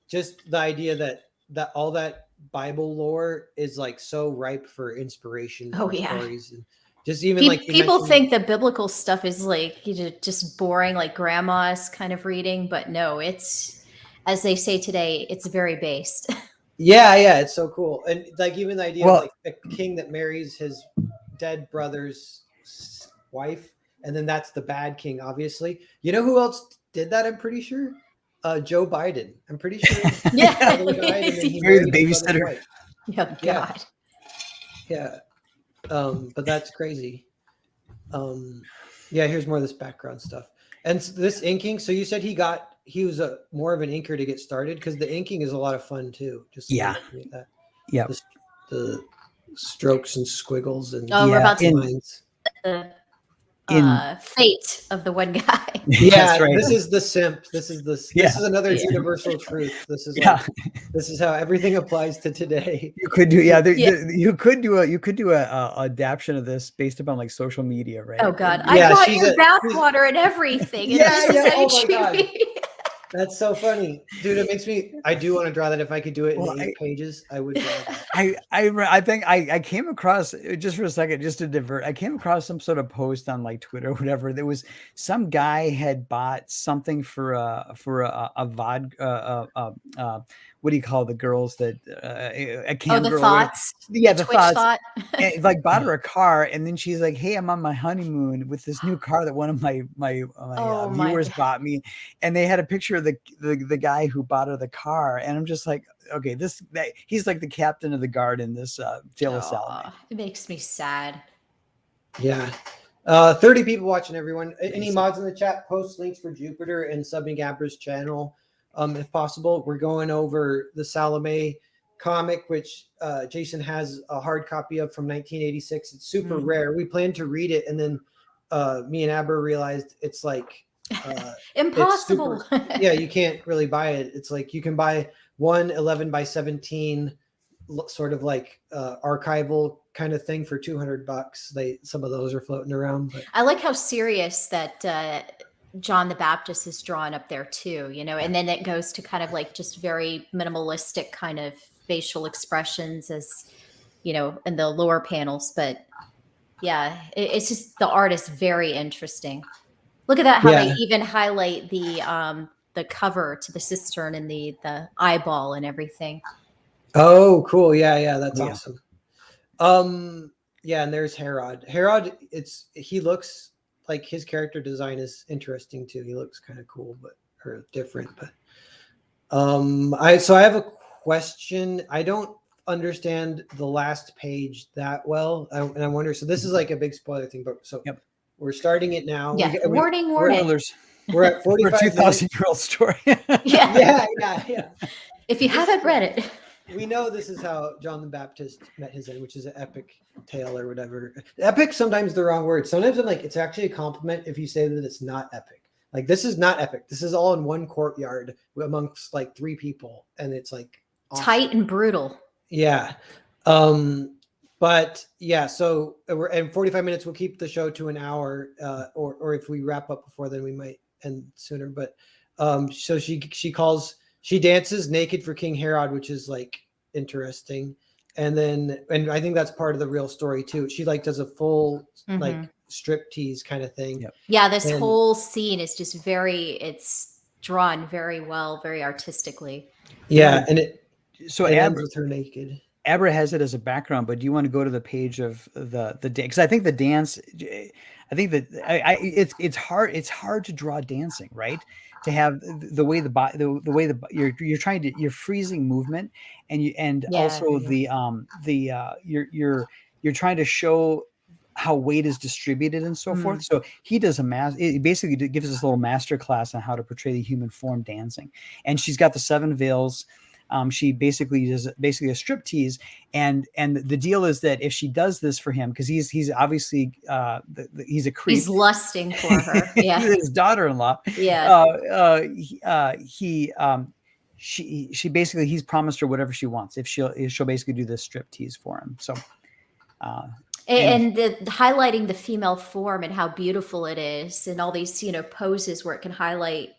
just the idea that all that Bible lore is like so ripe for inspiration. Stories and just even like people think the biblical stuff is like just boring, like grandma's kind of reading, but no, it's, as they say today, it's very based. Yeah, it's so cool. And like even the idea of like a king that marries his dead brother's wife, and then that's the bad king, obviously. You know who else did that? I'm pretty sure Joe Biden. I'm pretty sure. Yeah, he married the babysitter. Oh God. Yeah. But that's crazy. Here's more of this background stuff. And this inking, so you said he was more of an inker to get started, because the inking is a lot of fun too. Just that. Yeah. The strokes and squiggles and we're about to lines. Fate of the one guy. Yeah, right. This is the simp. This is another universal truth. This is this is how everything applies to today. You could do you could do a adaptation of this based upon like social media, right? Oh God, I brought your bathwater and everything. Oh my God. That's so funny, dude. It makes me. I do want to draw that. If I could do it in 8 pages, I would draw that. I think I came across, just for a second, just to divert. I came across some sort of post on like Twitter or whatever. There was some guy had bought something for a vodka. What do you call the girls that a cam girl? Thoughts. Yeah, the Twitch thoughts. And, like bought her a car, and then she's like, "Hey, I'm on my honeymoon with this new car that one of my viewers bought me," and they had a picture picture the guy who bought her the car, and I'm just like, okay, he's like the captain of the guard in this Tale of Salome. It makes me sad. Yeah. 30 people watching, everyone. Any Amazing. mods in the chat, post links for Jupiter and subbing Abra's channel, if possible. We're going over the Salome comic, which Jason has a hard copy of from 1986. It's super rare. We planned to read it, and then me and Abra realized it's like impossible. Yeah, you can't really buy it. It's like you can buy one 11 by 17 sort of like archival kind of thing for $200. Some of those are floating around. But I like how serious that John the Baptist is drawn up there too, and then it goes to kind of like just very minimalistic kind of facial expressions as, in the lower panels. But yeah, it's just, the art is very interesting. Look at that, how they even highlight the cover to the cistern and the eyeball and everything. Oh, cool. Yeah, that's awesome. Yeah, and there's Herod. Herod, he looks like his character design is interesting too. He looks kind of cool, or different. But I have a question. I don't understand the last page that well, and I wonder. So this is like a big spoiler thing, but we're starting it now. Yeah, warning. We're at 45 2,000-year-old story. Yeah. If you haven't read it. We know this is how John the Baptist met his end, which is an epic tale or whatever. Epic, sometimes the wrong word. Sometimes I'm like, it's actually a compliment if you say that it's not epic. Like, this is not epic. This is all in one courtyard amongst like 3 people. And it's like awesome. Tight and brutal. Yeah. But yeah, so in 45 minutes, we'll keep the show to an hour, or if we wrap up before then, we might end sooner. But so she dances naked for King Herod, which is like interesting. And I think that's part of the real story too. She like does a full like strip tease kind of thing. Yep. Yeah. This whole scene is just it's drawn very well, very artistically. Yeah. And it ends with her naked. Abra has it as a background, but do you want to go to the page of the dance? Because I think the dance, I think that it's hard to draw dancing, right? To have the way you're trying to, you're freezing movement, and also you're trying to show how weight is distributed and so forth. So he does it basically gives us a little master class on how to portray the human form dancing. And she's got the 7 veils. She basically does a striptease, and the deal is that if she does this for him, because he's obviously he's a creep. He's lusting for her. Yeah, his daughter-in-law. Yeah. She basically, he's promised her whatever she wants if she'll basically do this striptease for him. So. And highlighting the female form and how beautiful it is, and all these poses where it can highlight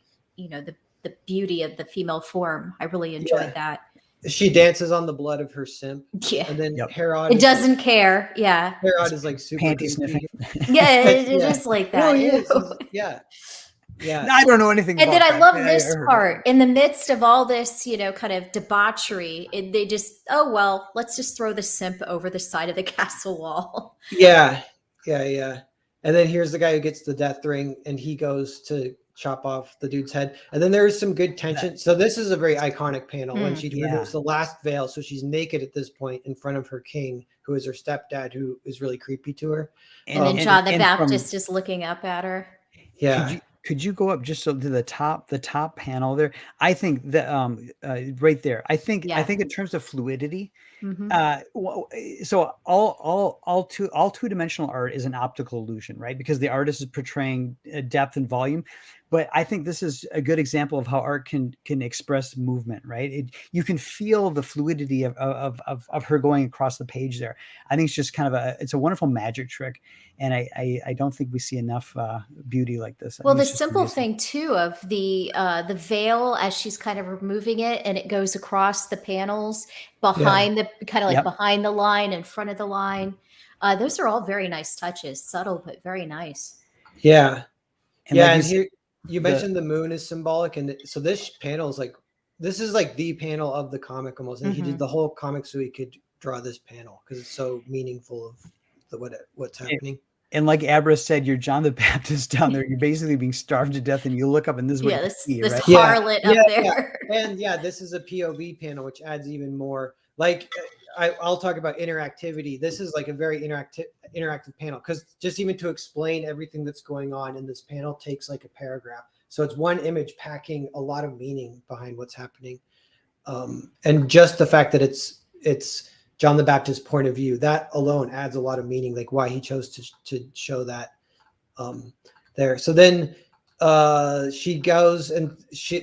the beauty of the female form. I really enjoyed that. She dances on the blood of her simp. Yeah. And then Herod. It doesn't care. Yeah. Herod is like super panty sniffing. Yeah, it is like that. No, he is. Yeah. Yeah. I don't know anything and about then I love this I part. In the midst of all this, kind of debauchery, they just, let's just throw the simp over the side of the castle wall. Yeah. And then here's the guy who gets the death ring, and he goes to chop off the dude's head. And then there is some good tension. So this is a very iconic panel when she removes the last veil. So she's naked at this point in front of her king, who is her stepdad, who is really creepy to her. And then John the Baptist is looking up at her. Yeah. Could you go up just to the top panel there? I think that right there. I think in terms of fluidity, so all two-dimensional art is an optical illusion, right? Because the artist is portraying depth and volume. But I think this is a good example of how art can express movement, right? You can feel the fluidity of her going across the page there. I think it's just kind of it's a wonderful magic trick, and I don't think we see enough beauty like this. Well, the simple thing too of the veil as she's kind of removing it, and it goes across the panels behind the kind of like behind the line, in front of the line. Those are all very nice touches, subtle but very nice. Yeah, and here. You mentioned the moon is symbolic, and so this panel is like, this is like the panel of the comic almost. And he did the whole comic so he could draw this panel because it's so meaningful of what's happening. And like Abra said, you're John the Baptist down there. You're basically being starved to death, and you look up, and this is what Yeah, you this see, this right? harlot up there. And yeah, this is a POV panel, which adds even more. Like, I'll talk about interactivity. This is like a very interactive panel, because just even to explain everything that's going on in this panel takes like a paragraph. So it's one image packing a lot of meaning behind what's happening. And just the fact that it's John the Baptist's point of view, that alone adds a lot of meaning, like why he chose to show that there. So then she goes, and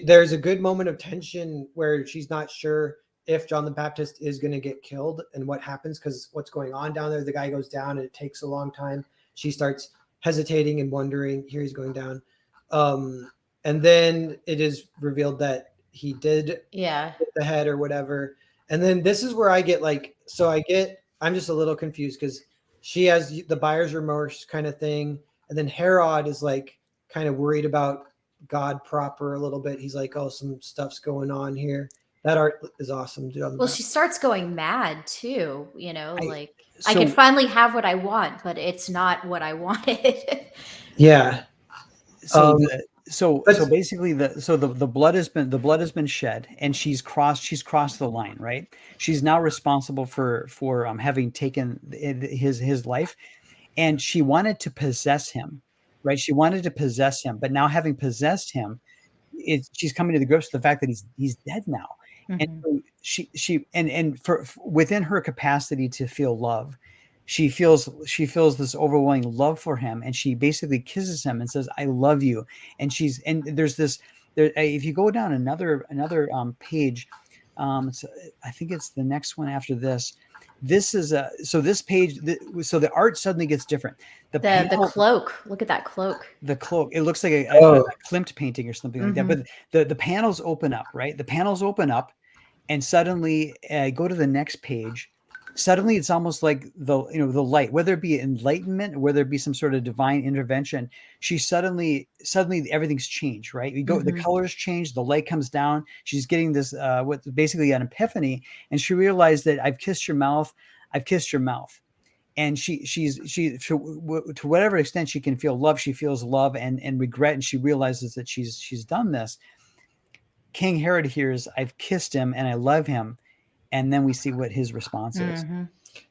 there's a good moment of tension where she's not sure if John the Baptist is going to get killed and what happens, because what's going on down there. The guy goes down and it takes a long time. She starts hesitating and wondering, here he's going down. And then it is revealed that he did hit the head or whatever. And then this is where I get like, I'm just a little confused, because she has the buyer's remorse kind of thing. And then Herod is like kind of worried about God proper a little bit. He's like, oh, some stuff's going on here. That art is awesome. Well, she starts going mad too, I So- can finally have what I want, but it's not what I wanted. Yeah. So basically the blood has been shed, and she's crossed the line, right? She's now responsible for having taken his life, and she wanted to possess him, right? She wanted to possess him, but now having possessed him, she's coming to the grips with the fact that he's dead now. And so she for within her capacity to feel love, she feels this overwhelming love for him, and she basically kisses him and says, I love you. And there's this there, if you go down another page, I think it's the next one after this. This is this page, so the art suddenly gets different. The cloak, look at that cloak. The cloak, it looks like a Klimt painting or something like that. But the panels open up, right? The panels open up, and suddenly go to the next page. Suddenly it's almost like the light, whether it be enlightenment or whether it be some sort of divine intervention. She suddenly everything's changed, right? The colors change, the light comes down. She's getting this what's basically an epiphany, and she realized that I've kissed your mouth. And she to whatever extent she can feel love, she feels love and regret, and she realizes that she's done this. King Herod hears, I've kissed him and I love him. And then we see what his response is.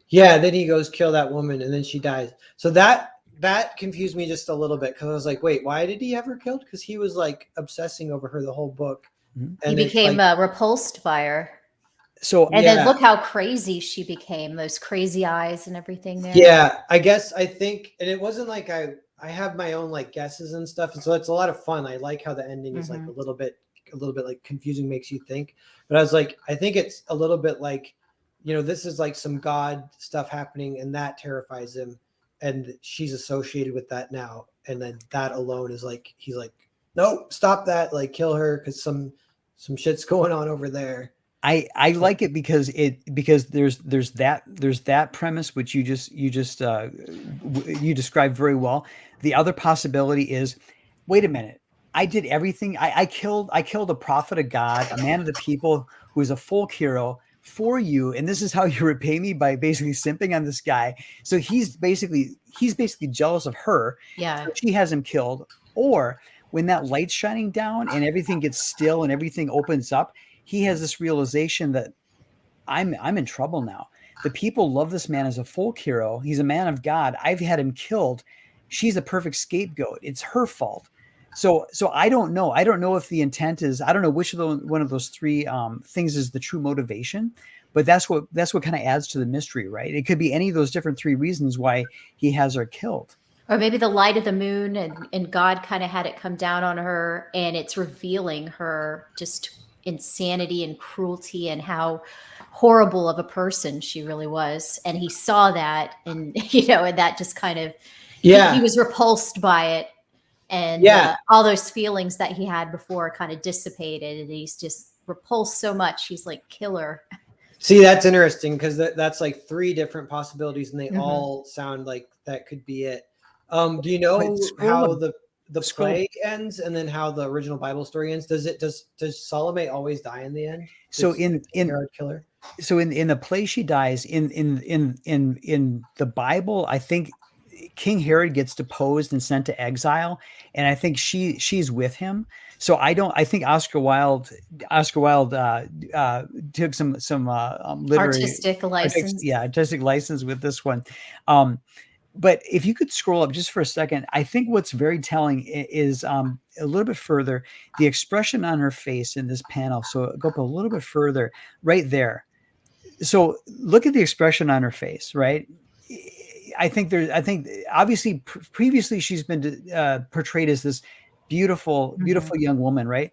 Yeah, then he goes, kill that woman, and then she dies. So that confused me just a little bit, because I was like, wait, why did he have her killed? Because he was like obsessing over her the whole book. And he became repulsed by her. So then look how crazy she became, those crazy eyes and everything there. Yeah, I think, and it wasn't like I have my own like guesses and stuff, and so it's a lot of fun. I like how the ending is like a little bit like confusing, makes you think. But I was like, I think it's a little bit like, this is like some God stuff happening, and that terrifies him, and she's associated with that now, and then that alone is like, he's like, no, stop that, like kill her, because some shit's going on over there. I like it because there's that premise which you described very well. The other possibility is, wait a minute, I did everything. I killed a prophet of God, a man of the people, who is a folk hero for you, and this is how you repay me, by basically simping on this guy. So he's basically jealous of her. Yeah, so she has him killed. Or when that light's shining down and everything gets still and everything opens up, he has this realization that I'm in trouble now. The people love this man as a folk hero. He's a man of God. I've had him killed. She's a perfect scapegoat. It's her fault. So I don't know. I don't know if the intent is, I don't know which of one of those three things is the true motivation, but that's what kind of adds to the mystery, right? It could be any of those different three reasons why he has her killed. Or maybe the light of the moon and God kind of had it come down on her, and it's revealing her just insanity and cruelty and how horrible of a person she really was. And he saw that, and and that just kind of, he was repulsed by it. And all those feelings that he had before kind of dissipated, and he's just repulsed so much. He's like, killer. See, that's interesting, because that's like three different possibilities, and they all sound like that could be it. Do you know how the play ends, and then how the original Bible story ends? Does Salome always die in the end? So in Herod killer. So in the play she dies. In the Bible, I think King Herod gets deposed and sent to exile, and I think she's with him. So I think Oscar Wilde took some literary Artistic license. artistic license with this one. But if you could scroll up just for a second, I think what's very telling is a little bit further, the expression on her face in this panel. So go up a little bit further, right there. So look at the expression on her face, right? I think obviously previously she's been portrayed as this beautiful young woman, right?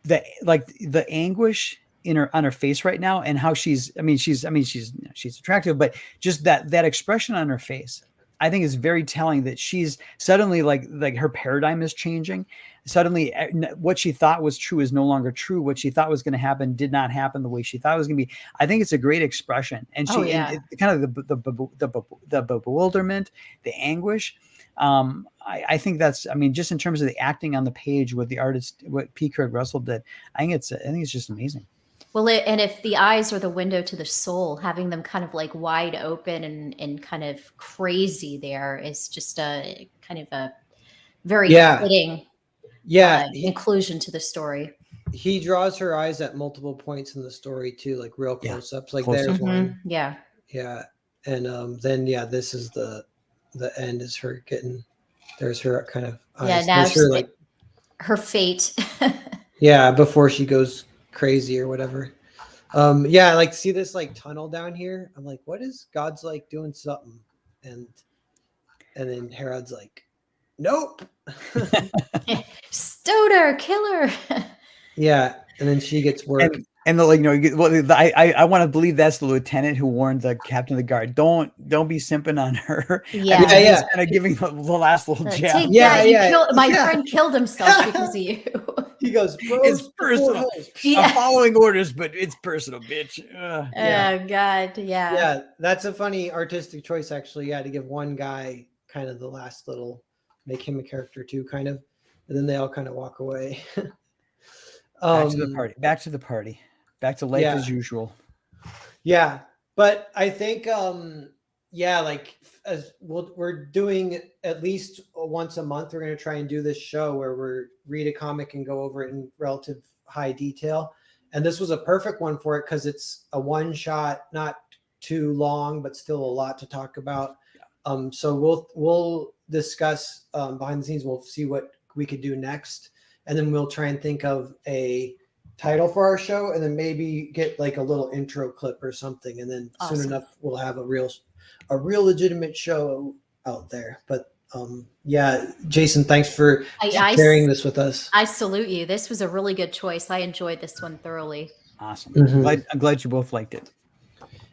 The anguish on her face right now, and how she's attractive, but just that expression on her face, I think is very telling that she's suddenly like her paradigm is changing. Suddenly what she thought was true is no longer true. What she thought was going to happen did not happen the way she thought it was going to be. I think it's a great expression. And and kind of the bewilderment, the anguish. I think that's, just in terms of the acting on the page, what the artist, what P. Craig Russell did, I think it's just amazing. Well, and if the eyes are the window to the soul, having them kind of like wide open and kind of crazy there is just a kind of a very fitting inclusion to the story. He draws her eyes at multiple points in the story too, like real close-ups. Like there's one. Yeah. And then this is the end is her getting, there's her kind of eyes. Now her, her fate. Before she goes crazy or whatever. I like see this like tunnel down here. I'm like, what is God's like doing something? And then Herod's like, nope. Stoner, killer. And then she gets work. And I want to believe that's the lieutenant who warned the captain of the guard. Don't be simping on her. He's kind of giving the last little jab. My friend killed himself because of you. He goes, it's personal. I'm following orders, but it's personal, bitch. Oh God, yeah. That's a funny artistic choice, actually. To give one guy kind of the last little, make him a character too, kind of, and then they all kind of walk away. Back to the party. Back to life as usual. Yeah, but I think like as we're doing at least once a month, we're going to try and do this show where we read a comic and go over it in relative high detail. And this was a perfect one for it because it's a one shot, not too long, but still a lot to talk about. So we'll discuss behind the scenes. We'll see what we could do next, and then we'll try and think of a title for our show, and then maybe get like a little intro clip or something, and then soon enough we'll have a real legitimate show out there. But Jason, thanks for sharing this with us. I salute you. This was a really good choice. I enjoyed this one thoroughly. Awesome. I'm glad you both liked it.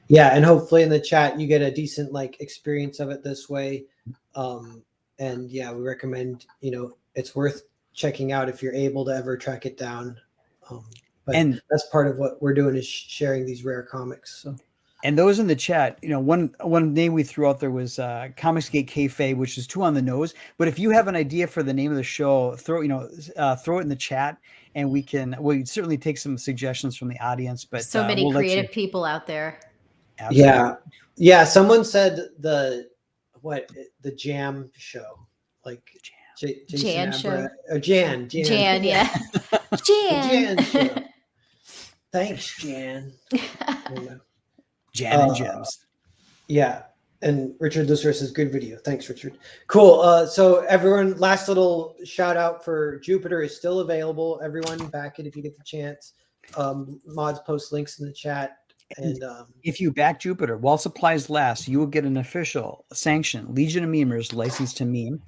And hopefully in the chat you get a decent like experience of it this way. And we recommend, it's worth checking out if you're able to ever track it down. But that's part of what we're doing is sharing these rare comics. So. And those in the chat, one name we threw out there was Comicsgate Kayfabe, which is too on the nose. But if you have an idea for the name of the show, throw it in the chat, and we'll certainly take some suggestions from the audience. But so many creative people out there. Absolutely. Yeah. Someone said the Jam show, like Jan show. Jan. Yeah. Jan show. Thanks, Jan. Jan and Gems. And Richard Lusser says, good video. Thanks, Richard. Cool. So everyone, last little shout out for Jupiter is still available. Everyone back it if you get the chance. Mods post links in the chat. And if you back Jupiter while supplies last, you will get an official sanctioned Legion of Memers license to meme,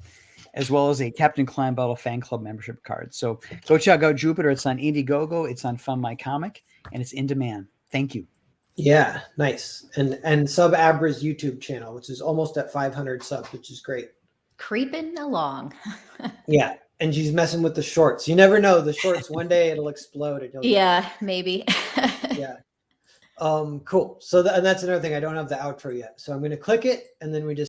as well as a Captain Klein Bottle fan club membership card. So go check out Jupiter. It's on Indiegogo. It's on Fund My Comic, and it's in demand. Thank you. Yeah, nice. And sub Abra's YouTube channel, which is almost at 500 subs, which is great. Creeping along. And she's messing with the shorts. You never know. The shorts, one day it'll explode. Maybe. Cool. So and that's another thing. I don't have the outro yet. So I'm going to click it, and then we just